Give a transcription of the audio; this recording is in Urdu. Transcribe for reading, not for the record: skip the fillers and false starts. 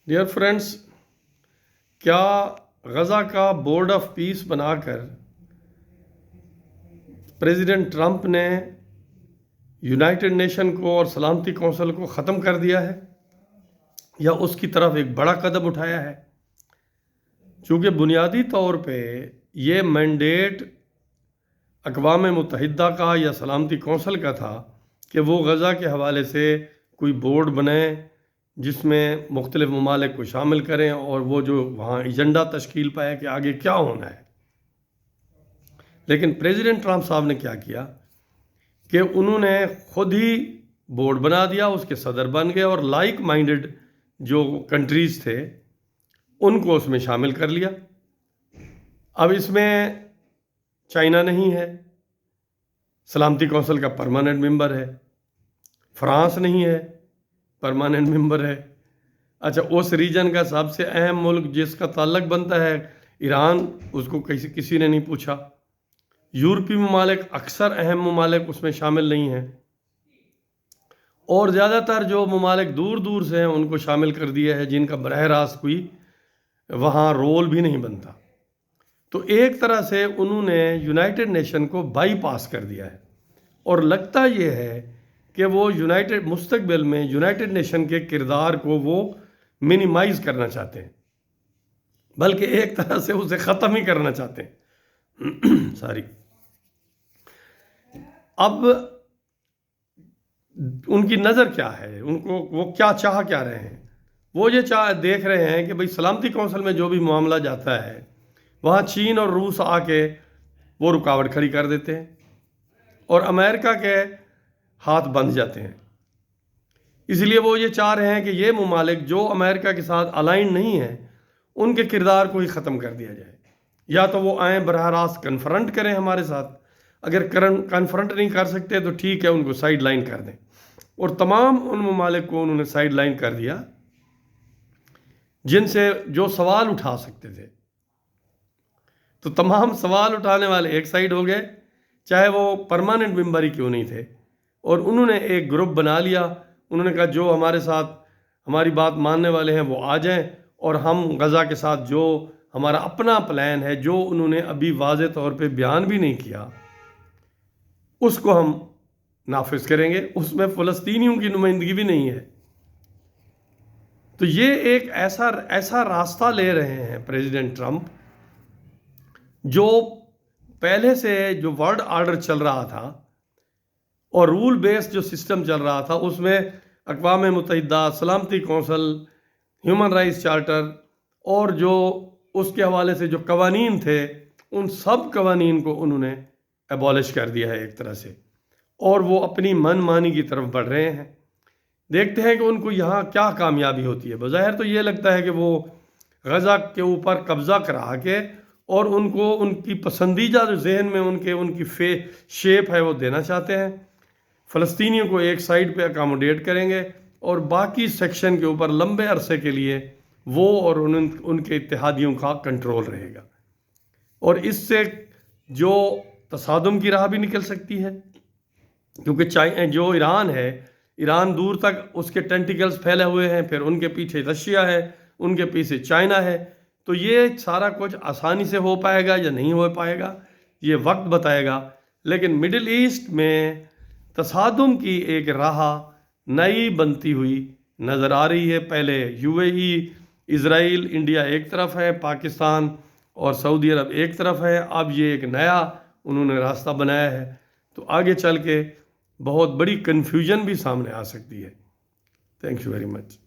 ڈیئر فرینڈس، کیا غزہ کا بورڈ آف پیس بنا کر پریزیڈنٹ ٹرمپ نے یونائٹڈ نیشن کو اور سلامتی کونسل کو ختم کر دیا ہے یا اس کی طرف ایک بڑا قدم اٹھایا ہے؟ چونکہ بنیادی طور پہ یہ مینڈیٹ اقوام متحدہ کا یا سلامتی کونسل کا تھا کہ وہ غزہ کے حوالے سے کوئی بورڈ بنائیں جس میں مختلف ممالک کو شامل کریں اور وہ جو وہاں ایجنڈا تشکیل پائے کہ آگے کیا ہونا ہے۔ لیکن پریزیڈنٹ ٹرمپ صاحب نے کیا کیا کہ انہوں نے خود ہی بورڈ بنا دیا، اس کے صدر بن گئے اور لائک مائنڈڈ جو کنٹریز تھے ان کو اس میں شامل کر لیا۔ اب اس میں چائنا نہیں ہے، سلامتی کونسل کا پرماننٹ ممبر ہے، فرانس نہیں ہے، پرماننٹ ممبر ہے۔ اچھا، اس ریجن کا سب سے اہم ملک جس کا تعلق بنتا ہے ایران، اس کو کسی نے نہیں پوچھا۔ یورپی ممالک، اکثر اہم ممالک اس میں شامل نہیں ہیں، اور زیادہ تر جو ممالک دور دور سے ہیں ان کو شامل کر دیا ہے جن کا براہ راست کوئی وہاں رول بھی نہیں بنتا۔ تو ایک طرح سے انہوں نے یونائٹڈ نیشن کو بائی پاس کر دیا ہے، اور لگتا یہ ہے کہ وہ مستقبل میں یونائٹڈ نیشن کے کردار کو وہ منیمائز کرنا چاہتے ہیں، بلکہ ایک طرح سے اسے ختم ہی کرنا چاہتے ہیں۔ ساری اب ان کی نظر کیا ہے، وہ کیا چاہ کیا رہے ہیں؟ وہ یہ دیکھ رہے ہیں کہ بھئی سلامتی کونسل میں جو بھی معاملہ جاتا ہے وہاں چین اور روس آ کے وہ رکاوٹ کھڑی کر دیتے ہیں اور امریکہ کے ہاتھ بندھ جاتے ہیں۔ اس لیے وہ یہ چاہ رہے ہیں کہ یہ ممالک جو امریکہ کے ساتھ الائن نہیں ہیں ان کے کردار کو ہی ختم کر دیا جائے، یا تو وہ آئیں براہ راست کنفرنٹ کریں ہمارے ساتھ، اگر کنفرنٹ نہیں کر سکتے تو ٹھیک ہے ان کو سائیڈ لائن کر دیں۔ اور تمام ان ممالک کو انہوں نے سائیڈ لائن کر دیا جن سے جو سوال اٹھا سکتے تھے، تو تمام سوال اٹھانے والے ایک سائیڈ ہو گئے، چاہے وہ پرماننٹ ممبر ہی کیوں نہیں تھے، اور انہوں نے ایک گروپ بنا لیا۔ انہوں نے کہا جو ہمارے ساتھ ہماری بات ماننے والے ہیں وہ آ جائیں، اور ہم غزہ کے ساتھ جو ہمارا اپنا پلان ہے جو انہوں نے ابھی واضح طور پہ بیان بھی نہیں کیا اس کو ہم نافذ کریں گے۔ اس میں فلسطینیوں کی نمائندگی بھی نہیں ہے۔ تو یہ ایک ایسا راستہ لے رہے ہیں پریزیڈنٹ ٹرمپ، جو پہلے سے جو ورلڈ آرڈر چل رہا تھا اور رول بیس جو سسٹم چل رہا تھا اس میں اقوام متحدہ، سلامتی کونسل، ہیومن رائٹس چارٹر اور جو اس کے حوالے سے جو قوانین تھے ان سب قوانین کو انہوں نے ایبالش کر دیا ہے ایک طرح سے، اور وہ اپنی من مانی کی طرف بڑھ رہے ہیں۔ دیکھتے ہیں کہ ان کو یہاں کیا کامیابی ہوتی ہے۔ بظاہر تو یہ لگتا ہے کہ وہ غزہ کے اوپر قبضہ کرا کے اور ان کو ان کی پسندیدہ جو ذہن میں ان کی شیپ ہے وہ دینا چاہتے ہیں، فلسطینیوں کو ایک سائیڈ پہ اکاموڈیٹ کریں گے اور باقی سیکشن کے اوپر لمبے عرصے کے لیے وہ اور ان کے اتحادیوں کا کنٹرول رہے گا، اور اس سے جو تصادم کی راہ بھی نکل سکتی ہے، کیونکہ جو ایران ہے، ایران دور تک اس کے ٹینٹیکلز پھیلے ہوئے ہیں، پھر ان کے پیچھے رشیا ہے، ان کے پیچھے چائنا ہے۔ تو یہ سارا کچھ آسانی سے ہو پائے گا یا نہیں ہو پائے گا یہ وقت بتائے گا، لیکن مڈل ایسٹ میں تصادم کی ایک راہ نئی بنتی ہوئی نظر آ رہی ہے۔ پہلے UAE، اسرائیل، انڈیا ایک طرف ہے، پاکستان اور سعودی عرب ایک طرف ہے، اب یہ ایک نیا انہوں نے راستہ بنایا ہے، تو آگے چل کے بہت بڑی کنفیوژن بھی سامنے آ سکتی ہے۔ Thank you very much.